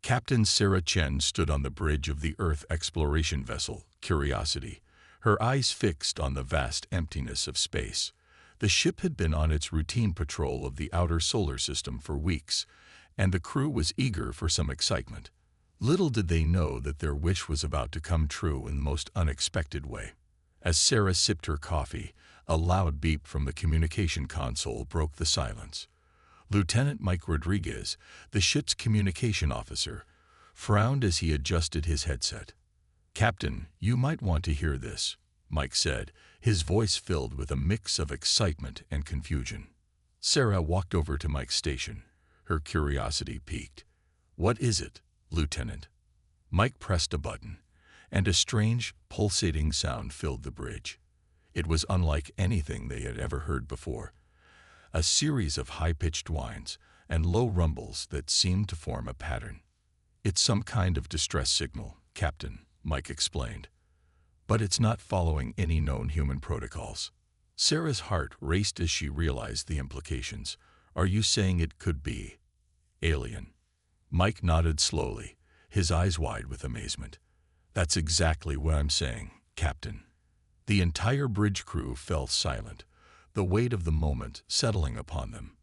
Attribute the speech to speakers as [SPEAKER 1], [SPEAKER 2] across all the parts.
[SPEAKER 1] Captain Sarah Chen stood on the bridge of the Earth exploration vessel, Curiosity, her eyes fixed on the vast emptiness of space. The ship had been on its routine patrol of the outer solar system for weeks, and the crew was eager for some excitement. Little did they know that their wish was about to come true in the most unexpected way. As Sarah sipped her coffee, a loud beep from the communication console broke the silence. Lieutenant Mike Rodriguez, the ship's communication officer, frowned as he adjusted his headset. "Captain, you might want to hear this," Mike said, his voice filled with a mix of excitement and confusion. Sarah walked over to Mike's station, her curiosity piqued. "What is it, Lieutenant?" Mike pressed a button, and a strange, pulsating sound filled the bridge. It was unlike anything they had ever heard before. A series of high-pitched whines and low rumbles that seemed to form a pattern. "It's some kind of distress signal, Captain," Mike explained. "But it's not following any known human protocols." Sarah's heart raced as she realized the implications. "Are you saying it could be alien?" Mike nodded slowly, his eyes wide with amazement. "That's exactly what I'm saying, Captain." The entire bridge crew fell silent, the weight of the moment settling upon them.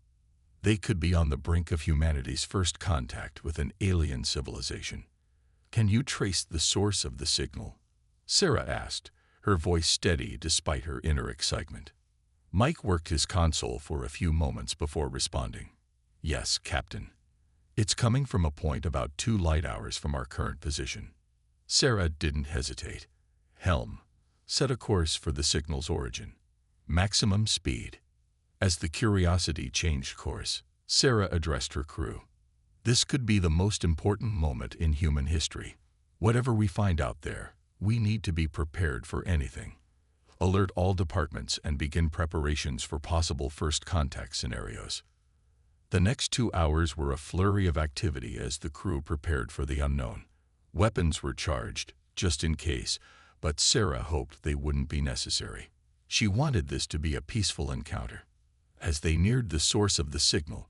[SPEAKER 1] They could be on the brink of humanity's first contact with an alien civilization. "Can you trace the source of the signal?" Sarah asked, her voice steady despite her inner excitement. Mike worked his console for a few moments before responding. "Yes, Captain. It's coming from a point about 2 light hours from our current position." Sarah didn't hesitate. "Helm, set a course for the signal's origin. Maximum speed." As the Curiosity changed course, Sarah addressed her crew. "This could be the most important moment in human history. Whatever we find out there, we need to be prepared for anything. Alert all departments and begin preparations for possible first contact scenarios." The next 2 hours were a flurry of activity as the crew prepared for the unknown. Weapons were charged, just in case, but Sarah hoped they wouldn't be necessary. She wanted this to be a peaceful encounter. As they neared the source of the signal,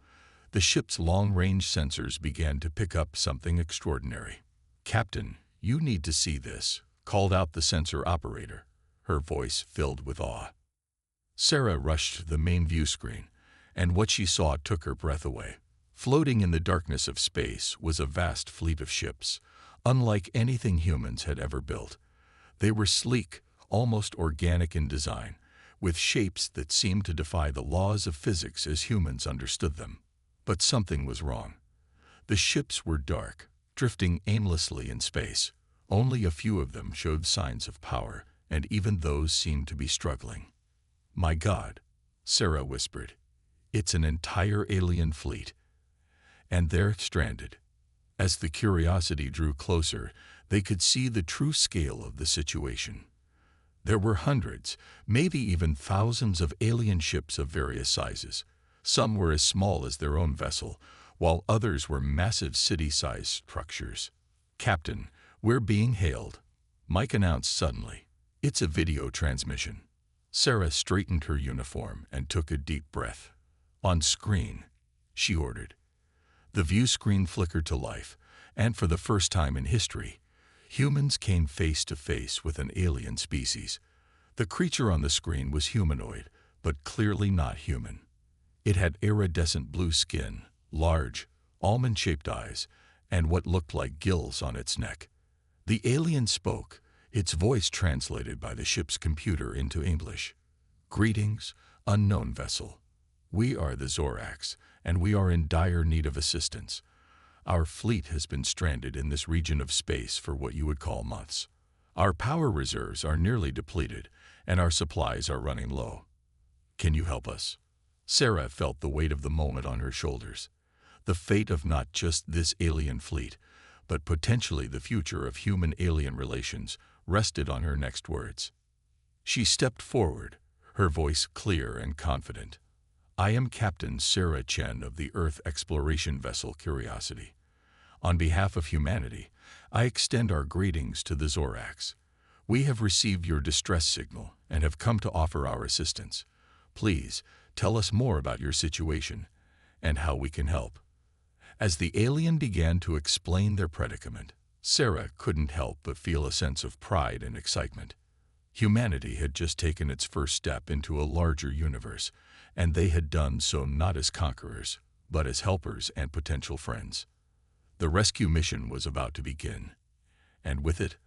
[SPEAKER 1] the ship's long-range sensors began to pick up something extraordinary. "Captain, you need to see this," called out the sensor operator, her voice filled with awe. Sarah rushed to the main view screen, and what she saw took her breath away. Floating in the darkness of space was a vast fleet of ships, unlike anything humans had ever built. They were sleek, almost organic in design, with shapes that seemed to defy the laws of physics as humans understood them. But something was wrong. The ships were dark, drifting aimlessly in space. Only a few of them showed signs of power, and even those seemed to be struggling. "My God," Sarah whispered. "It's an entire alien fleet. And they're stranded." As the Curiosity drew closer, they could see the true scale of the situation. There were hundreds, maybe even thousands of alien ships of various sizes. Some were as small as their own vessel, while others were massive city-sized structures. "Captain, we're being hailed," Mike announced suddenly. "It's a video transmission." Sarah straightened her uniform and took a deep breath. "On screen," she ordered. The view screen flickered to life, and for the first time in history, humans came face to face with an alien species. The creature on the screen was humanoid, but clearly not human. It had iridescent blue skin, large, almond-shaped eyes, and what looked like gills on its neck. The alien spoke, its voice translated by the ship's computer into English. "Greetings, unknown vessel. We are the Zoraks, and we are in dire need of assistance. Our fleet has been stranded in this region of space for what you would call months. Our power reserves are nearly depleted, and our supplies are running low. Can you help us?" Sarah felt the weight of the moment on her shoulders. The fate of not just this alien fleet, but potentially the future of human-alien relations, rested on her next words. She stepped forward, her voice clear and confident. "I am Captain Sarah Chen of the Earth exploration vessel Curiosity. On behalf of humanity, I extend our greetings to the Zoraks. We have received your distress signal and have come to offer our assistance. Please, tell us more about your situation and how we can help." As the alien began to explain their predicament, Sarah couldn't help but feel a sense of pride and excitement. Humanity had just taken its first step into a larger universe, and they had done so not as conquerors, but as helpers and potential friends. The rescue mission was about to begin, and with it,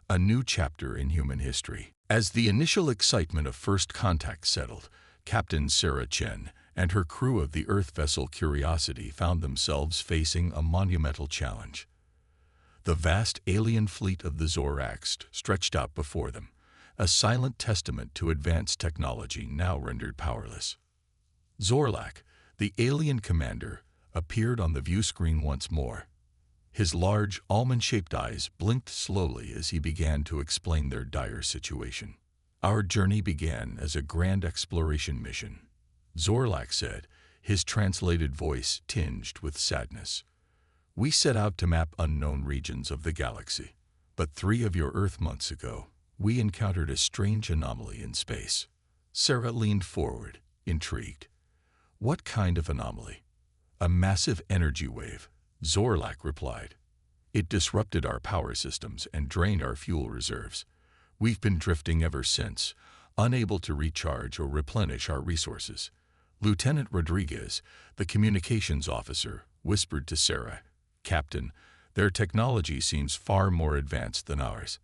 [SPEAKER 1] a new chapter in human history. As the initial excitement of first contact settled, Captain Sarah Chen and her crew of the Earth vessel Curiosity found themselves facing a monumental challenge. The vast alien fleet of the Zoraks stretched out before them, a silent testament to advanced technology now rendered powerless. Zorlak, the alien commander, appeared on the view screen once more. His large, almond-shaped eyes blinked slowly as he began to explain their dire situation. "Our journey began as a grand exploration mission," Zorlak said, his translated voice tinged with sadness. "We set out to map unknown regions of the galaxy, but 3 of your Earth months ago, we encountered a strange anomaly in space." Sarah leaned forward, intrigued. "What kind of anomaly?" "A massive energy wave," Zorlak replied. "It disrupted our power systems and drained our fuel reserves. We've been drifting ever since, unable to recharge or replenish our resources." Lieutenant Rodriguez, the communications officer, whispered to Sarah, "Captain, their technology seems far more advanced than ours.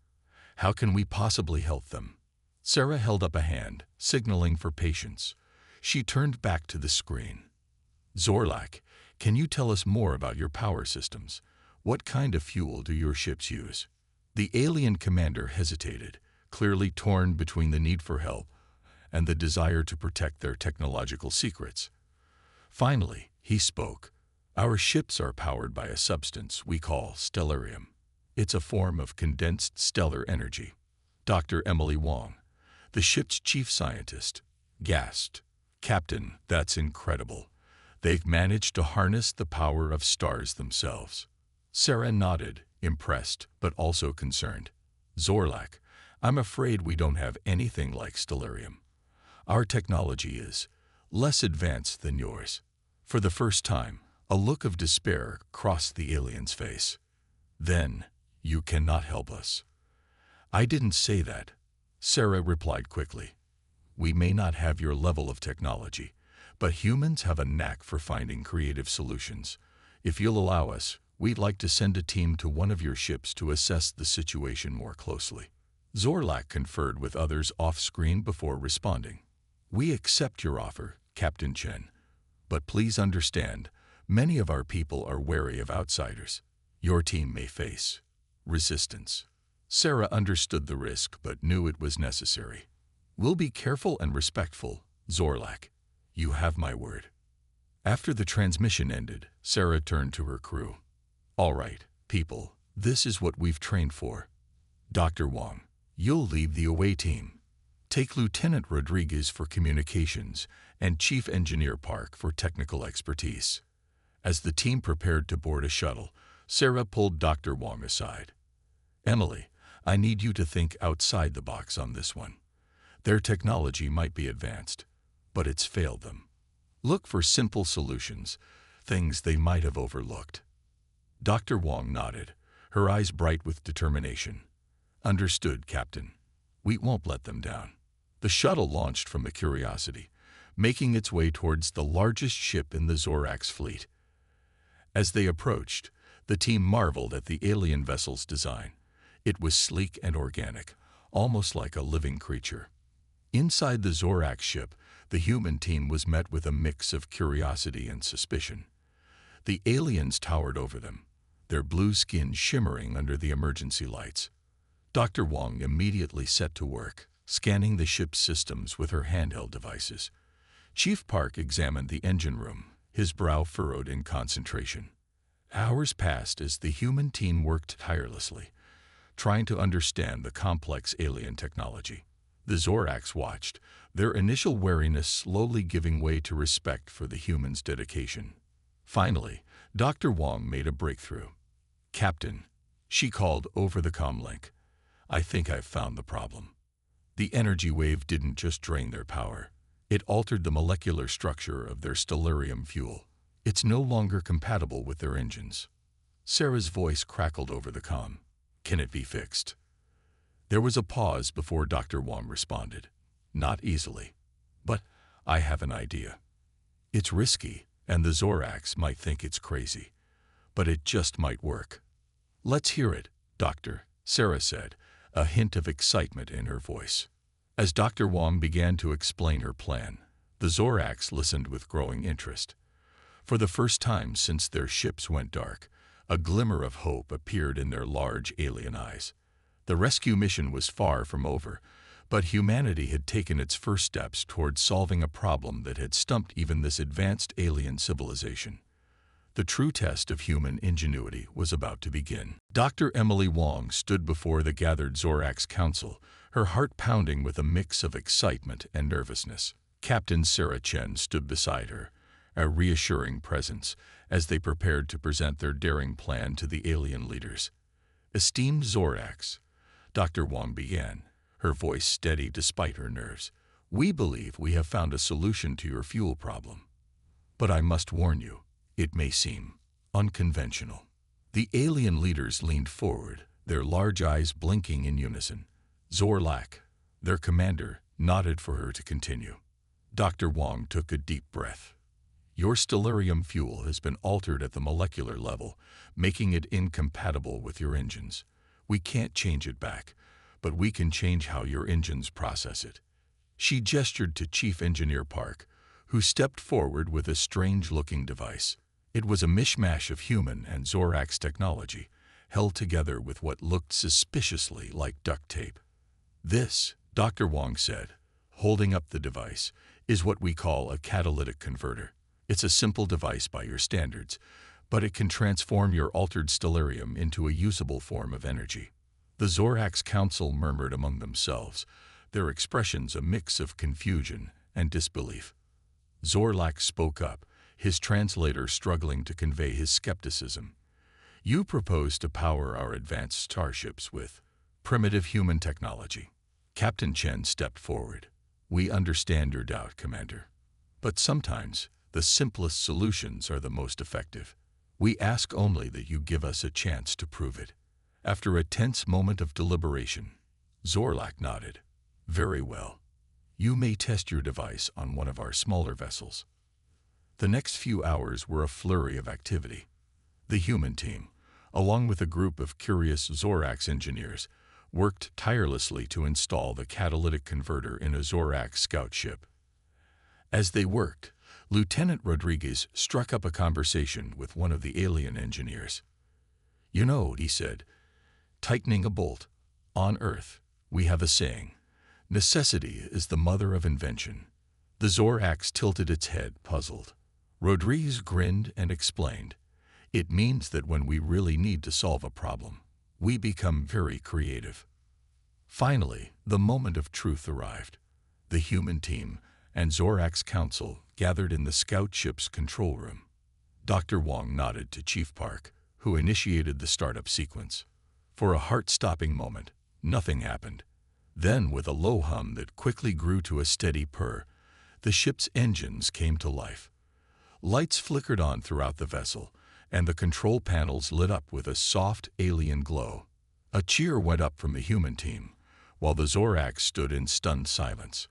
[SPEAKER 1] How can we possibly help them?" Sarah held up a hand, signaling for patience. She turned back to the screen. "Zorlak, can you tell us more about your power systems? What kind of fuel do your ships use?" The alien commander hesitated, clearly torn between the need for help and the desire to protect their technological secrets. Finally, he spoke. "Our ships are powered by a substance we call stellarium. It's a form of condensed stellar energy." Dr. Emily Wong, the ship's chief scientist, gasped. "Captain, that's incredible. They've managed to harness the power of stars themselves." Sarah nodded, impressed but also concerned. "Zorlak, I'm afraid we don't have anything like stellarium. Our technology is less advanced than yours." For the first time, a look of despair crossed the alien's face. "Then, you cannot help us." "I didn't say that," Sarah replied quickly. "We may not have your level of technology, but humans have a knack for finding creative solutions. If you'll allow us, we'd like to send a team to one of your ships to assess the situation more closely." Zorlak conferred with others off-screen before responding. "We accept your offer, Captain Chen, but please understand, many of our people are wary of outsiders. Your team may face resistance." Sarah understood the risk but knew it was necessary. "We'll be careful and respectful, Zorlak. You have my word." After the transmission ended, Sarah turned to her crew. "All right, people, this is what we've trained for. Dr. Wong, you'll lead the away team. Take Lieutenant Rodriguez for communications and Chief Engineer Park for technical expertise." As the team prepared to board a shuttle, Sarah pulled Dr. Wong aside. "Emily, I need you to think outside the box on this one. Their technology might be advanced, but it's failed them. Look for simple solutions, things they might have overlooked." Dr. Wong nodded, her eyes bright with determination. "Understood, Captain. We won't let them down." The shuttle launched from the Curiosity, making its way towards the largest ship in the Zorak's fleet. As they approached, the team marveled at the alien vessel's design. It was sleek and organic, almost like a living creature. Inside the Zorak ship, the human team was met with a mix of curiosity and suspicion. The aliens towered over them, their blue skin shimmering under the emergency lights. Dr. Wong immediately set to work, scanning the ship's systems with her handheld devices. Chief Park examined the engine room, his brow furrowed in concentration. Hours passed as the human team worked tirelessly, trying to understand the complex alien technology. The Zoraks watched, their initial wariness slowly giving way to respect for the humans' dedication. Finally, Dr. Wong made a breakthrough. "Captain," she called over the comlink, "I think I've found the problem." The energy wave didn't just drain their power. It altered the molecular structure of their stellarium fuel. It's no longer compatible with their engines. Sarah's voice crackled over the comm. Can it be fixed? There was a pause before Dr. Wong responded. Not easily. But I have an idea. It's risky, and the Zorax might think it's crazy. But it just might work. Let's hear it, Doctor, Sarah said, a hint of excitement in her voice. As Dr. Wong began to explain her plan, the Zorax listened with growing interest. For the first time since their ships went dark, a glimmer of hope appeared in their large alien eyes. The rescue mission was far from over, but humanity had taken its first steps towards solving a problem that had stumped even this advanced alien civilization. The true test of human ingenuity was about to begin. Dr. Emily Wong stood before the gathered Zorax Council, her heart pounding with a mix of excitement and nervousness. Captain Sarah Chen stood beside her, a reassuring presence, as they prepared to present their daring plan to the alien leaders. Esteemed Zorax, Dr. Wong began, her voice steady despite her nerves. We believe we have found a solution to your fuel problem. But I must warn you, it may seem unconventional. The alien leaders leaned forward, their large eyes blinking in unison. Zorlak, their commander, nodded for her to continue. Dr. Wong took a deep breath. Your stellarium fuel has been altered at the molecular level, making it incompatible with your engines. We can't change it back, but we can change how your engines process it. She gestured to Chief Engineer Park, who stepped forward with a strange-looking device. It was a mishmash of human and Zorax technology, held together with what looked suspiciously like duct tape. This, Dr. Wong said, holding up the device, is what we call a catalytic converter. It's a simple device by your standards, but it can transform your altered stellarium into a usable form of energy. The Zorax Council murmured among themselves, their expressions a mix of confusion and disbelief. Zorlak spoke up, his translator struggling to convey his skepticism. You propose to power our advanced starships with primitive human technology. Captain Chen stepped forward. We understand your doubt, Commander. But sometimes, the simplest solutions are the most effective. We ask only that you give us a chance to prove it. After a tense moment of deliberation, Zorlak nodded. Very well. You may test your device on one of our smaller vessels. The next few hours were a flurry of activity. The human team, along with a group of curious Zorax engineers, worked tirelessly to install the catalytic converter in a Zorax scout ship. As they worked, Lieutenant Rodriguez struck up a conversation with one of the alien engineers. You know, he said, tightening a bolt. On Earth, we have a saying, necessity is the mother of invention. The Zorax tilted its head, puzzled. Rodriguez grinned and explained, it means that when we really need to solve a problem, we become very creative. Finally, the moment of truth arrived. The human team and Zorax Council gathered in the scout ship's control room. Dr. Wong nodded to Chief Park, who initiated the startup sequence. For a heart-stopping moment, nothing happened. Then, with a low hum that quickly grew to a steady purr, the ship's engines came to life. Lights flickered on throughout the vessel, and the control panels lit up with a soft alien glow. A cheer went up from the human team, while the Zorax stood in stunned silence.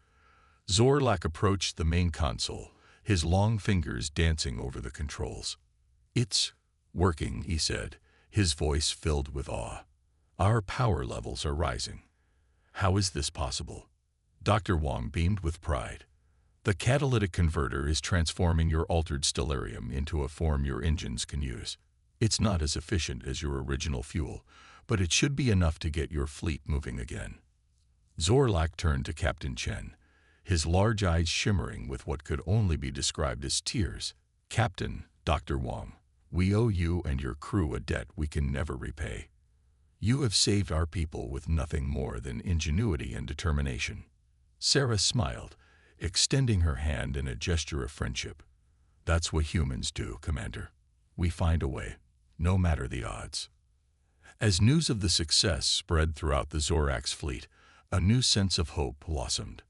[SPEAKER 1] Zorlak approached the main console, his long fingers dancing over the controls. It's working, he said, his voice filled with awe. Our power levels are rising. How is this possible? Dr. Wong beamed with pride. The catalytic converter is transforming your altered stellarium into a form your engines can use. It's not as efficient as your original fuel, but it should be enough to get your fleet moving again. Zorlak turned to Captain Chen, his large eyes shimmering with what could only be described as tears. Captain, Dr. Wong, we owe you and your crew a debt we can never repay. You have saved our people with nothing more than ingenuity and determination. Sarah smiled, extending her hand in a gesture of friendship. That's what humans do, Commander. We find a way, no matter the odds. As news of the success spread throughout the Zorax fleet, a new sense of hope blossomed.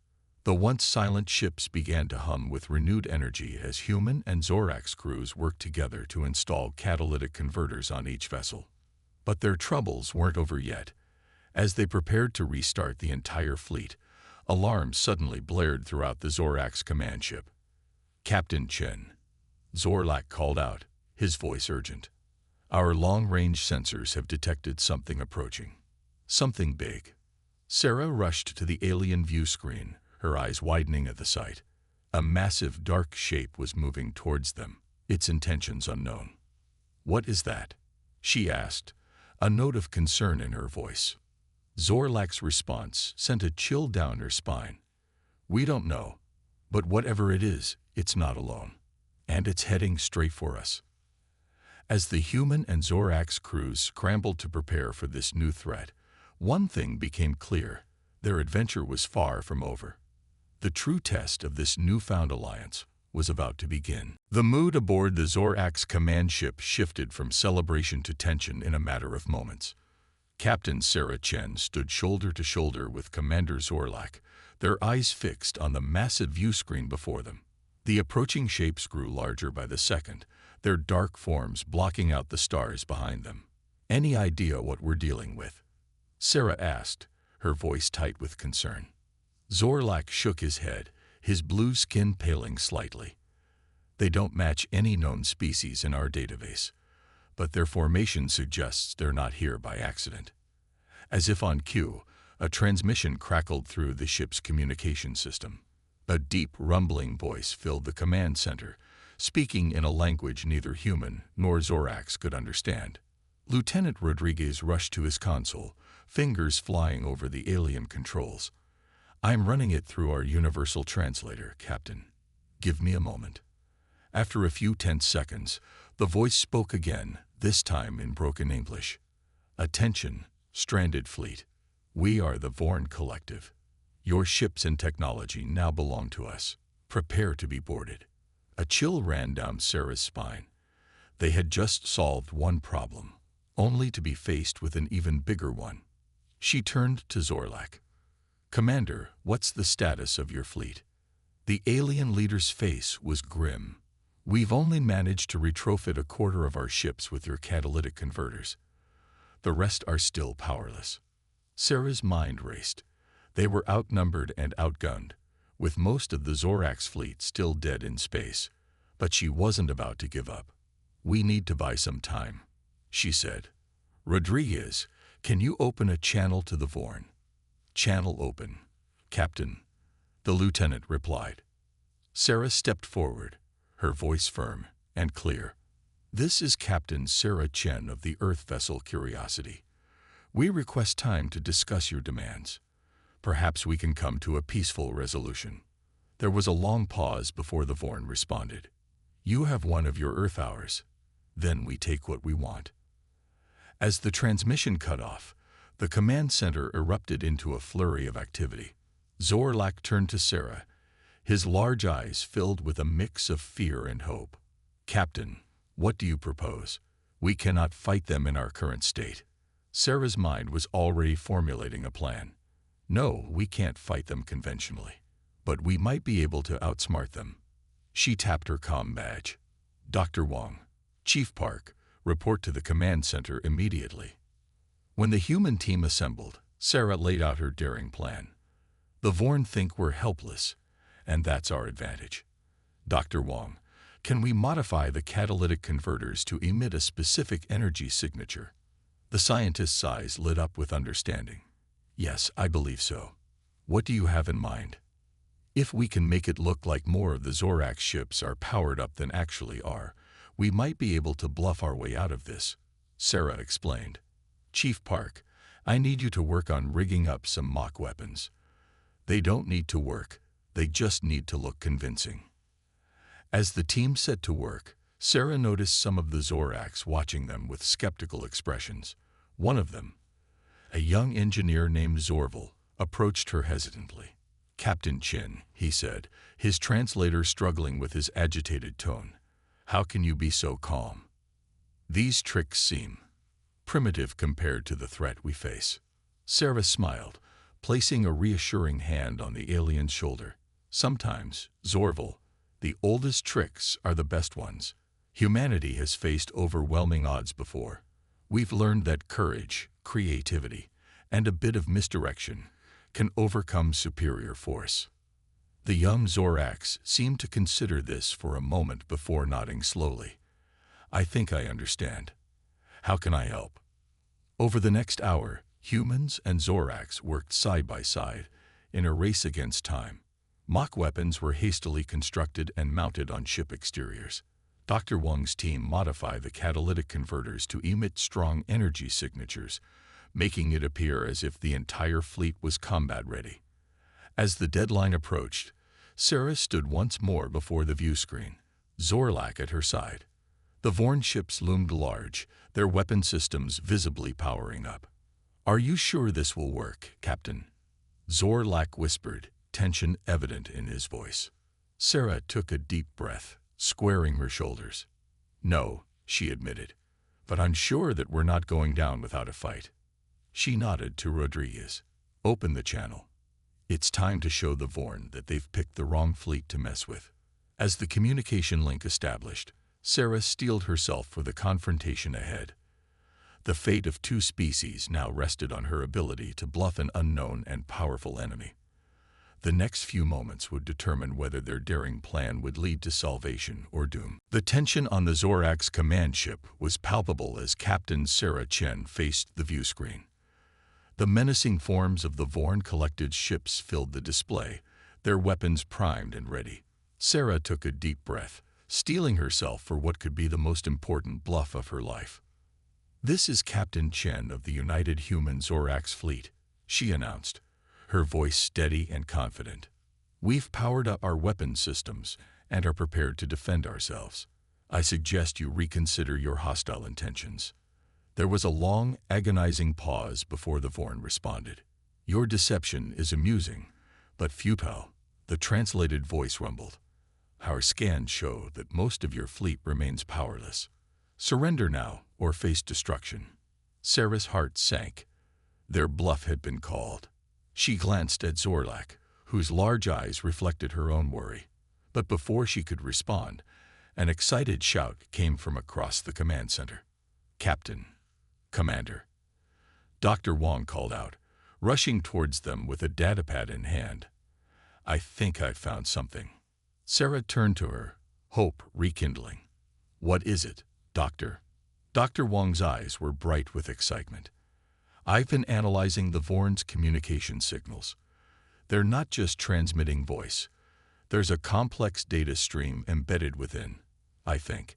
[SPEAKER 1] The once silent ships began to hum with renewed energy as human and Zorax crews worked together to install catalytic converters on each vessel. But their troubles weren't over yet. As they prepared to restart the entire fleet, alarms suddenly blared throughout the Zorax command ship. "Captain Chen," Zorlak called out, his voice urgent. "Our long-range sensors have detected something approaching. Something big." Sarah rushed to the alien view screen, her eyes widening at the sight. A massive dark shape was moving towards them, its intentions unknown. "What is that?" she asked, a note of concern in her voice. Zorlak's response sent a chill down her spine. "We don't know, but whatever it is, it's not alone. And it's heading straight for us." As the human and Zorax crews scrambled to prepare for this new threat, one thing became clear: their adventure was far from over. The true test of this newfound alliance was about to begin. The mood aboard the Zorax command ship shifted from celebration to tension in a matter of moments. Captain Sarah Chen stood shoulder to shoulder with Commander Zorlak, their eyes fixed on the massive view screen before them. The approaching shapes grew larger by the second, their dark forms blocking out the stars behind them. "Any idea what we're dealing with?" Sarah asked, her voice tight with concern. Zorlak shook his head, his blue skin paling slightly. "They don't match any known species in our database, but their formation suggests they're not here by accident." As if on cue, a transmission crackled through the ship's communication system. A deep, rumbling voice filled the command center, speaking in a language neither human nor Zorax could understand. Lieutenant Rodriguez rushed to his console, fingers flying over the alien controls. "I'm running it through our universal translator, Captain. Give me a moment." After a few tense seconds, the voice spoke again, this time in broken English. "Attention, stranded fleet. We are the Vorn Collective. Your ships and technology now belong to us. Prepare to be boarded." A chill ran down Sarah's spine. They had just solved one problem, only to be faced with an even bigger one. She turned to Zorlak. "Commander, what's the status of your fleet?" The alien leader's face was grim. "We've only managed to retrofit a quarter of our ships with your catalytic converters. The rest are still powerless." Sarah's mind raced. They were outnumbered and outgunned, with most of the Zorax fleet still dead in space. But she wasn't about to give up. "We need to buy some time," she said. "Rodriguez, can you open a channel to the Vorn?" "Channel open, Captain," the lieutenant replied. Sarah stepped forward, her voice firm and clear. "This is Captain Sarah Chen of the Earth vessel Curiosity. We request time to discuss your demands. Perhaps we can come to a peaceful resolution." There was a long pause before the Vorn responded. "You have one of your Earth hours. Then we take what we want." As the transmission cut off, the command center erupted into a flurry of activity. Zorlak turned to Sarah, his large eyes filled with a mix of fear and hope. "Captain, what do you propose? We cannot fight them in our current state." Sarah's mind was already formulating a plan. "No, we can't fight them conventionally, but we might be able to outsmart them." She tapped her comm badge. "Dr. Wong, Chief Park, report to the command center immediately." When the human team assembled, Sarah laid out her daring plan. "The Vorn think we're helpless, and that's our advantage. Dr. Wong, can we modify the catalytic converters to emit a specific energy signature?" The scientist's eyes lit up with understanding. "Yes, I believe so. What do you have in mind?" "If we can make it look like more of the Zorax ships are powered up than actually are, we might be able to bluff our way out of this," Sarah explained. "Chief Park, I need you to work on rigging up some mock weapons. They don't need to work, they just need to look convincing." As the team set to work, Sarah noticed some of the Zorax watching them with skeptical expressions. One of them, a young engineer named Zorval, approached her hesitantly. "Captain Chin," he said, his translator struggling with his agitated tone. "How can you be so calm? These tricks seem primitive compared to the threat we face." Sarah smiled, placing a reassuring hand on the alien's shoulder. Sometimes, Zorval, the oldest tricks are the best ones. Humanity has faced overwhelming odds before. We've learned that courage, creativity, and a bit of misdirection can overcome superior force. The young Zorax seemed to consider this for a moment before nodding slowly. I think I understand. How can I help? Over the next hour, humans and Zorax worked side by side in a race against time. Mock weapons were hastily constructed and mounted on ship exteriors. Dr. Wang's team modified the catalytic converters to emit strong energy signatures, making it appear as if the entire fleet was combat-ready. As the deadline approached, Sarah stood once more before the view screen, Zorlak at her side. The Vorn ships loomed large, their weapon systems visibly powering up. "Are you sure this will work, Captain?" Zorlak whispered, tension evident in his voice. Sarah took a deep breath, squaring her shoulders. "No," she admitted, "but I'm sure that we're not going down without a fight." She nodded to Rodriguez. "Open the channel. It's time to show the Vorn that they've picked the wrong fleet to mess with." As the communication link established, Sarah steeled herself for the confrontation ahead. The fate of two species now rested on her ability to bluff an unknown and powerful enemy. The next few moments would determine whether their daring plan would lead to salvation or doom. The tension on the Zorax command ship was palpable as Captain Sarah Chen faced the view screen. The menacing forms of the Vorn-collected ships filled the display, their weapons primed and ready. Sarah took a deep breath, steeling herself for what could be the most important bluff of her life. "This is Captain Chen of the United Human Zorax Fleet," she announced, her voice steady and confident. "We've powered up our weapon systems and are prepared to defend ourselves. I suggest you reconsider your hostile intentions." There was a long, agonizing pause before the Vorn responded. "Your deception is amusing, but futile," the translated voice rumbled. "Our scans show that most of your fleet remains powerless. Surrender now or face destruction." Sarah's heart sank. Their bluff had been called. She glanced at Zorlak, whose large eyes reflected her own worry. But before she could respond, an excited shout came from across the command center. "Captain! Commander!" Dr. Wang called out, rushing towards them with a datapad in hand. "I think I've found something." Sarah turned to her, hope rekindling. "What is it, Doctor?" Dr. Wang's eyes were bright with excitement. "I've been analyzing the Vorn's communication signals. They're not just transmitting voice. There's a complex data stream embedded within, I think.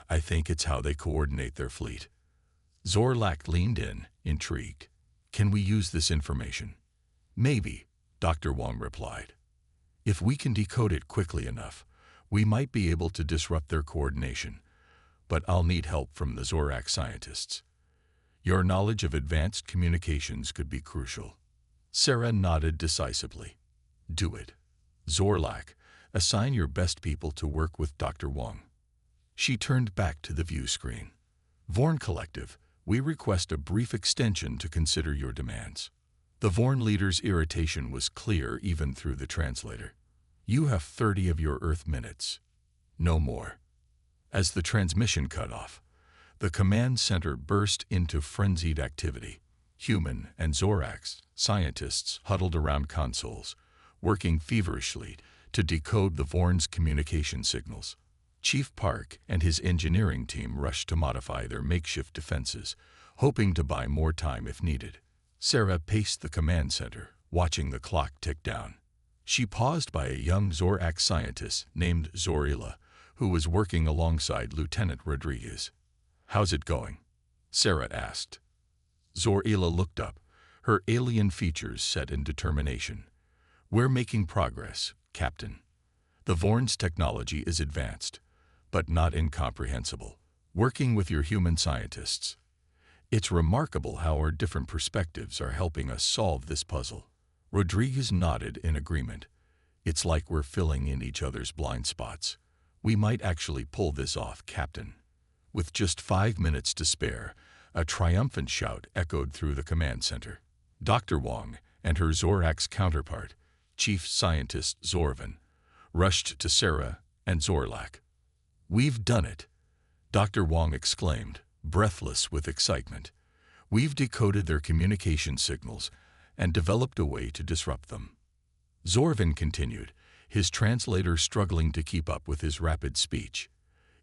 [SPEAKER 1] It's how they coordinate their fleet." Zorlak leaned in, intrigued. "Can we use this information?" "Maybe," Dr. Wang replied. "If we can decode it quickly enough, we might be able to disrupt their coordination. But I'll need help from the Zorax scientists. Your knowledge of advanced communications could be crucial." Sarah nodded decisively. "Do it. Zorlak, assign your best people to work with Dr. Wang." She turned back to the view screen. "Vorn Collective, we request a brief extension to consider your demands." The Vorn leader's irritation was clear even through the translator. "You have 30 of your Earth minutes. No more." As the transmission cut off, the command center burst into frenzied activity. Human and Zorax scientists huddled around consoles, working feverishly to decode the Vorn's communication signals. Chief Park and his engineering team rushed to modify their makeshift defenses, hoping to buy more time if needed. Sarah paced the command center, watching the clock tick down. She paused by a young Zorax scientist named Zorila, who was working alongside Lieutenant Rodriguez. "How's it going?" Sarah asked. Zorila looked up, her alien features set in determination. "We're making progress, Captain. The Vorn's technology is advanced, but not incomprehensible. Working with your human scientists. It's remarkable how our different perspectives are helping us solve this puzzle." Rodriguez nodded in agreement. "It's like we're filling in each other's blind spots. We might actually pull this off, Captain." With just 5 minutes to spare, a triumphant shout echoed through the command center. Dr. Wang, and her Zorax counterpart, Chief Scientist Zorvan, rushed to Sarah and Zorlak. "We've done it," Dr. Wong exclaimed, breathless with excitement. "We've decoded their communication signals and developed a way to disrupt them." Zorvan continued, his translator struggling to keep up with his rapid speech.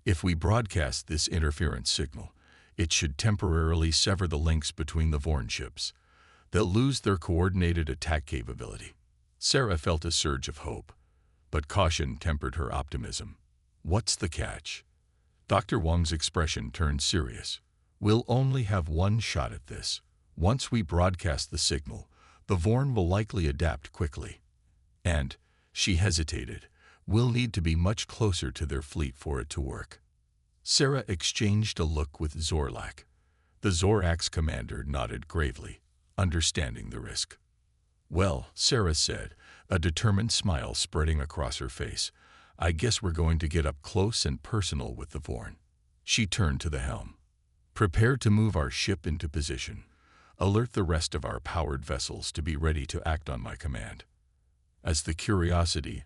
[SPEAKER 1] "If we broadcast this interference signal, it should temporarily sever the links between the Vorn ships. They'll lose their coordinated attack capability." Sarah felt a surge of hope, but caution tempered her optimism. "What's the catch?" Dr. Wong's expression turned serious. "We'll only have one shot at this. Once we broadcast the signal, the Vorn will likely adapt quickly. And," she hesitated, "we'll need to be much closer to their fleet for it to work." Sarah exchanged a look with Zorlak. The Zorax commander nodded gravely, understanding the risk. "Well," Sarah said, a determined smile spreading across her face, "I guess we're going to get up close and personal with the Vorn." She turned to the helm. "Prepare to move our ship into position. Alert the rest of our powered vessels to be ready to act on my command." As the Curiosity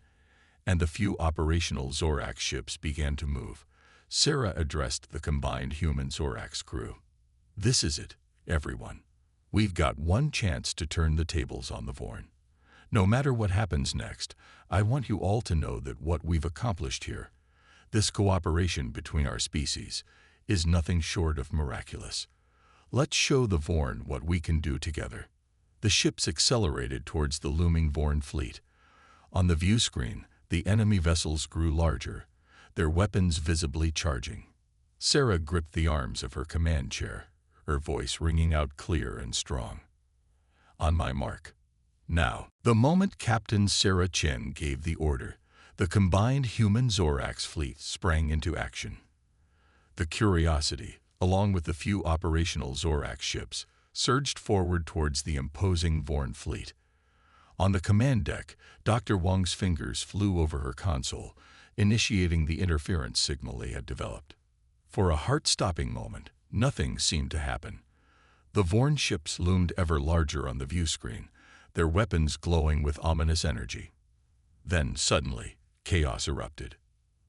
[SPEAKER 1] and the few operational Zorax ships began to move, Sarah addressed the combined human Zorax crew. "This is it, everyone. We've got one chance to turn the tables on the Vorn. No matter what happens next, I want you all to know that what we've accomplished here, this cooperation between our species, is nothing short of miraculous. Let's show the Vorn what we can do together." The ships accelerated towards the looming Vorn fleet. On the view screen, the enemy vessels grew larger, their weapons visibly charging. Sarah gripped the arms of her command chair, her voice ringing out clear and strong. "On my mark. Now." The moment Captain Sarah Chen gave the order, the combined human Zorax fleet sprang into action. The Curiosity, along with the few operational Zorax ships, surged forward towards the imposing Vorn fleet. On the command deck, Dr. Wong's fingers flew over her console, initiating the interference signal they had developed. For a heart-stopping moment, nothing seemed to happen. The Vorn ships loomed ever larger on the view screen, their weapons glowing with ominous energy. Then, suddenly, chaos erupted.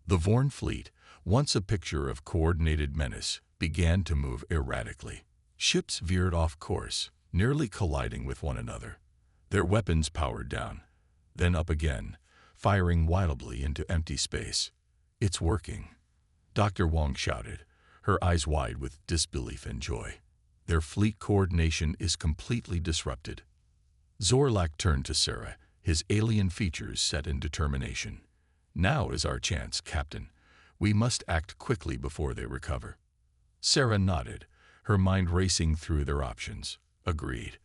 [SPEAKER 1] The Vorn fleet, once a picture of coordinated menace, began to move erratically. Ships veered off course, nearly colliding with one another. Their weapons powered down, then up again, firing wildly into empty space. "It's working," Dr. Wong shouted, her eyes wide with disbelief and joy. "Their fleet coordination is completely disrupted." Zorlak turned to Sarah, his alien features set in determination. "Now is our chance, Captain. We must act quickly before they recover." Sarah nodded, her mind racing through their options. "Agreed.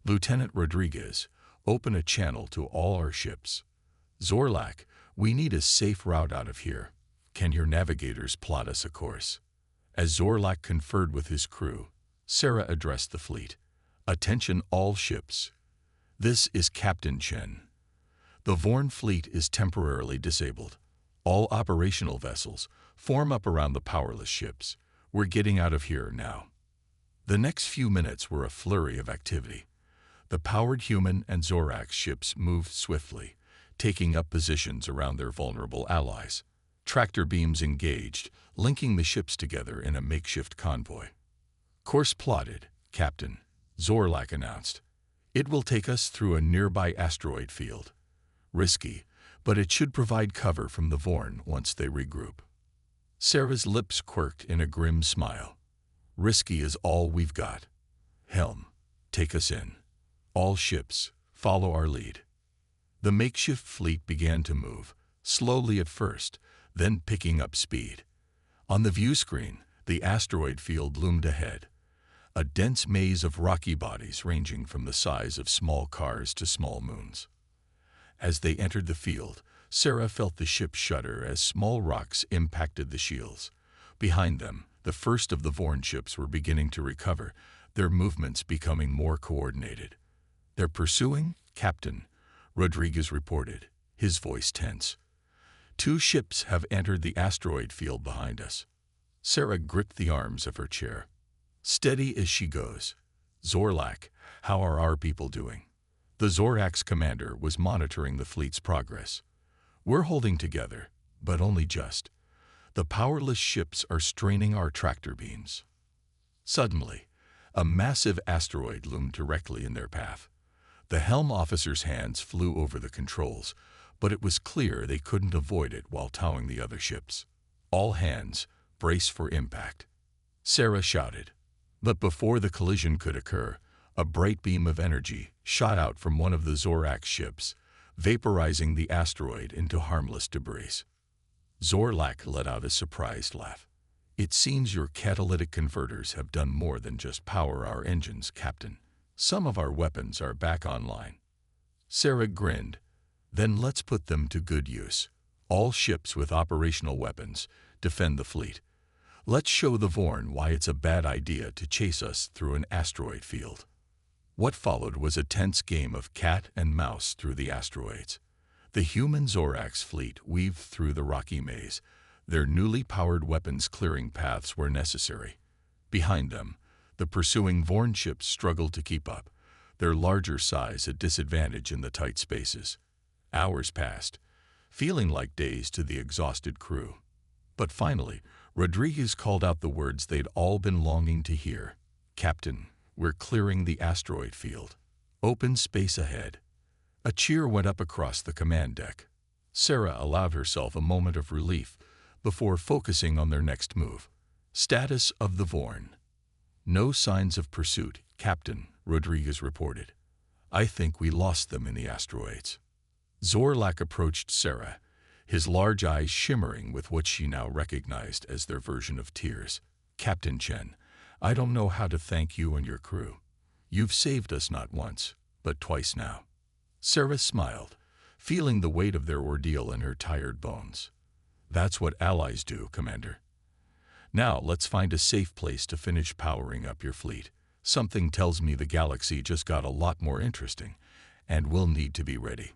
[SPEAKER 1] Lieutenant Rodriguez, open a channel to all our ships. Zorlak, we need a safe route out of here. Can your navigators plot us a course?" As Zorlak conferred with his crew, Sarah addressed the fleet. "Attention all ships. This is Captain Chen. The Vorn fleet is temporarily disabled. All operational vessels form up around the powerless ships. We're getting out of here now." The next few minutes were a flurry of activity. The powered human and Zorax ships moved swiftly, taking up positions around their vulnerable allies. Tractor beams engaged, linking the ships together in a makeshift convoy. "Course plotted, Captain," Zorlak announced. "It will take us through a nearby asteroid field. Risky, but it should provide cover from the Vorn once they regroup." Sarah's lips quirked in a grim smile. "Risky is all we've got. Helm, take us in. All ships, follow our lead." The makeshift fleet began to move, slowly at first, then picking up speed. On the view screen, the asteroid field loomed ahead, a dense maze of rocky bodies ranging from the size of small cars to small moons. As they entered the field, Sarah felt the ship shudder as small rocks impacted the shields. Behind them, the first of the Vorn ships were beginning to recover, their movements becoming more coordinated. "They're pursuing, Captain," Rodriguez reported, his voice tense. "Two ships have entered the asteroid field behind us." Sarah gripped the arms of her chair. "Steady as she goes. Zorlak, how are our people doing?" The Zorak's commander was monitoring the fleet's progress. "We're holding together, but only just. The powerless ships are straining our tractor beams." Suddenly, a massive asteroid loomed directly in their path. The helm officer's hands flew over the controls, but it was clear they couldn't avoid it while towing the other ships. "All hands, brace for impact," Sarah shouted. But before the collision could occur, a bright beam of energy shot out from one of the Zorak's ships, vaporizing the asteroid into harmless debris. Zorlak let out a surprised laugh. "It seems your catalytic converters have done more than just power our engines, Captain. Some of our weapons are back online." Sarah grinned. "Then let's put them to good use. All ships with operational weapons defend the fleet. Let's show the Vorn why it's a bad idea to chase us through an asteroid field." What followed was a tense game of cat and mouse through the asteroids. The human Zorak's fleet weaved through the rocky maze, their newly powered weapons clearing paths where necessary. Behind them, the pursuing Vorn ships struggled to keep up, their larger size a disadvantage in the tight spaces. Hours passed, feeling like days to the exhausted crew. But finally, Rodriguez called out the words they'd all been longing to hear. "Captain, we're clearing the asteroid field. Open space ahead." A cheer went up across the command deck. Sarah allowed herself a moment of relief before focusing on their next move. Status of the Vorn. "No signs of pursuit, Captain," Rodriguez reported. "I think we lost them in the asteroids." Zorlak approached Sarah, his large eyes shimmering with what she now recognized as their version of tears. "Captain Chen, I don't know how to thank you and your crew. You've saved us not once, but twice now." Sarah smiled, feeling the weight of their ordeal in her tired bones. "That's what allies do, Commander. Now let's find a safe place to finish powering up your fleet. Something tells me the galaxy just got a lot more interesting, and we'll need to be ready."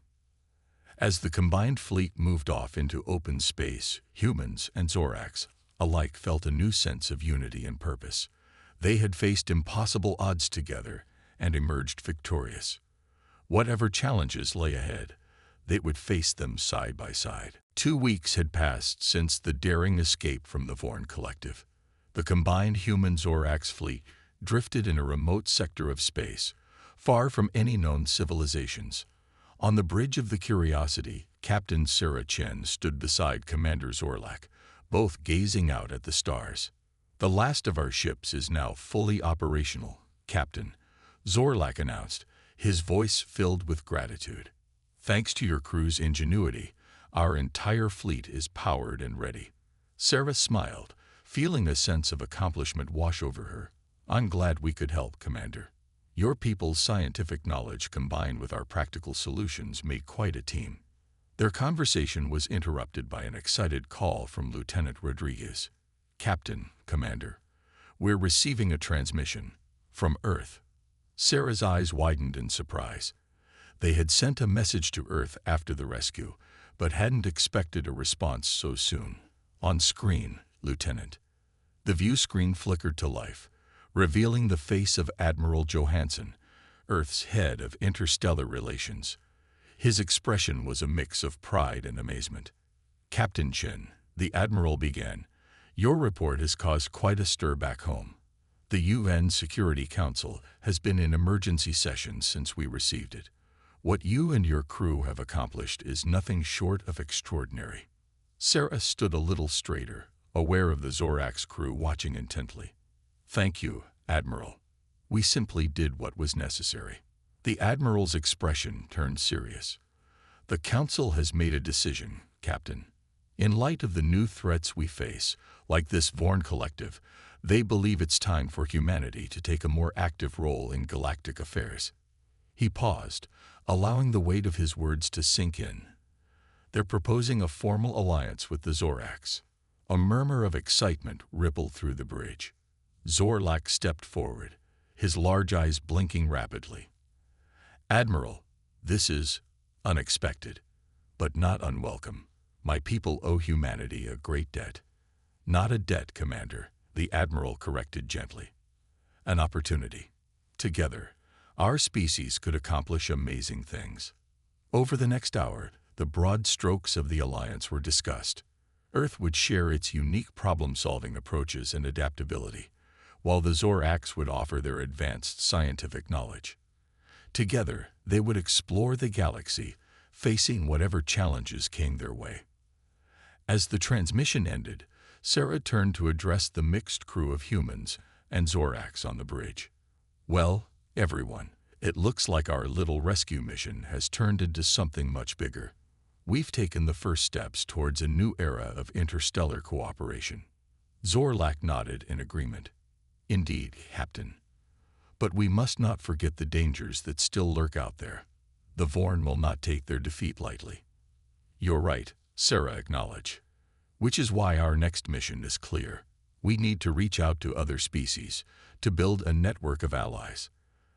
[SPEAKER 1] As the combined fleet moved off into open space, humans and Zoraks alike felt a new sense of unity and purpose. They had faced impossible odds together and emerged victorious. Whatever challenges lay ahead, they would face them side by side. 2 weeks had passed since the daring escape from the Vorn Collective. The combined human Zorak's fleet drifted in a remote sector of space, far from any known civilizations. On the bridge of the Curiosity, Captain Sarah Chen stood beside Commander Zorlak, both gazing out at the stars. "The last of our ships is now fully operational, Captain," Zorlak announced, his voice filled with gratitude. "Thanks to your crew's ingenuity, our entire fleet is powered and ready." Sarah smiled, feeling a sense of accomplishment wash over her. "I'm glad we could help, Commander. Your people's scientific knowledge combined with our practical solutions made quite a team." Their conversation was interrupted by an excited call from Lieutenant Rodriguez. "Captain, Commander, we're receiving a transmission from Earth." Sarah's eyes widened in surprise. They had sent a message to Earth after the rescue, but hadn't expected a response so soon. "On screen, Lieutenant." The view screen flickered to life, revealing the face of Admiral Johansson, Earth's head of interstellar relations. His expression was a mix of pride and amazement. "Captain Chen," the Admiral began, "your report has caused quite a stir back home. The UN Security Council has been in emergency session since we received it. What you and your crew have accomplished is nothing short of extraordinary." Sarah stood a little straighter, aware of the Zorak's crew watching intently. "Thank you, Admiral. We simply did what was necessary." The Admiral's expression turned serious. "The Council has made a decision, Captain. In light of the new threats we face, like this Vorn Collective, they believe it's time for humanity to take a more active role in galactic affairs." He paused, allowing the weight of his words to sink in. "They're proposing a formal alliance with the Zoraks." A murmur of excitement rippled through the bridge. Zorlak stepped forward, his large eyes blinking rapidly. "Admiral, this is unexpected, but not unwelcome. My people owe humanity a great debt." "Not a debt, Commander," the Admiral corrected gently. "An opportunity. Together, Our species could accomplish amazing things. Over the next hour, the broad strokes of the alliance were discussed. Earth would share its unique problem-solving approaches and adaptability, while the Zoraks would offer their advanced scientific knowledge. Together, they would explore the galaxy, facing whatever challenges came their way. As the transmission ended, Sarah turned to address the mixed crew of humans and Zoraks on the bridge. "Well, everyone, it looks like our little rescue mission has turned into something much bigger. We've taken the first steps towards a new era of interstellar cooperation." Zorlak nodded in agreement. "Indeed, Captain. But we must not forget the dangers that still lurk out there. The Vorn will not take their defeat lightly." "You're right," Sarah acknowledged. "Which is why our next mission is clear. We need to reach out to other species, to build a network of allies.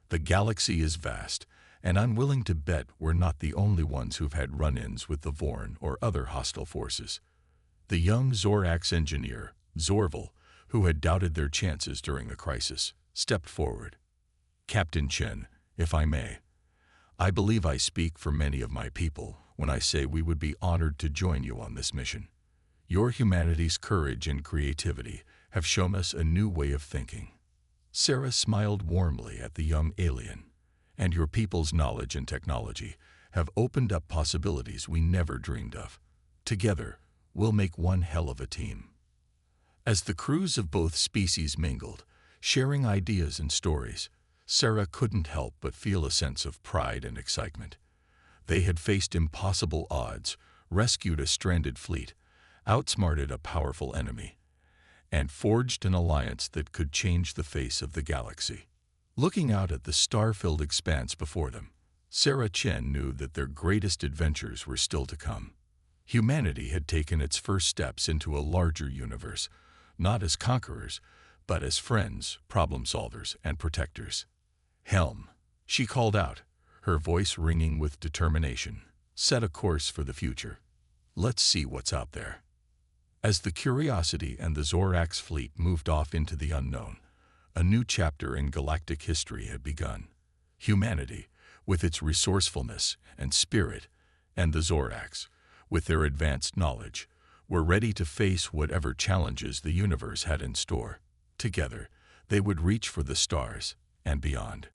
[SPEAKER 1] The galaxy is vast, and I'm willing to bet we're not the only ones who've had run-ins with the Vorn or other hostile forces." The young Zorax engineer, Zorval, who had doubted their chances during the crisis, stepped forward. "Captain Chen, if I may, I believe I speak for many of my people when I say we would be honored to join you on this mission. Your humanity's courage and creativity have shown us a new way of thinking." Sarah smiled warmly at the young alien. "And your people's knowledge and technology have opened up possibilities we never dreamed of. Together, we'll make one hell of a team." As the crews of both species mingled, sharing ideas and stories, Sarah couldn't help but feel a sense of pride and excitement. They had faced impossible odds, rescued a stranded fleet, outsmarted a powerful enemy, and forged an alliance that could change the face of the galaxy. Looking out at the star-filled expanse before them, Sarah Chen knew that their greatest adventures were still to come. Humanity had taken its first steps into a larger universe, not as conquerors, but as friends, problem-solvers, and protectors. "Helm," she called out, her voice ringing with determination. "Set a course for the future. Let's see what's out there." As the Curiosity and the Zorax fleet moved off into the unknown, a new chapter in galactic history had begun. Humanity, with its resourcefulness and spirit, and the Zorax, with their advanced knowledge, were ready to face whatever challenges the universe had in store. Together, they would reach for the stars and beyond.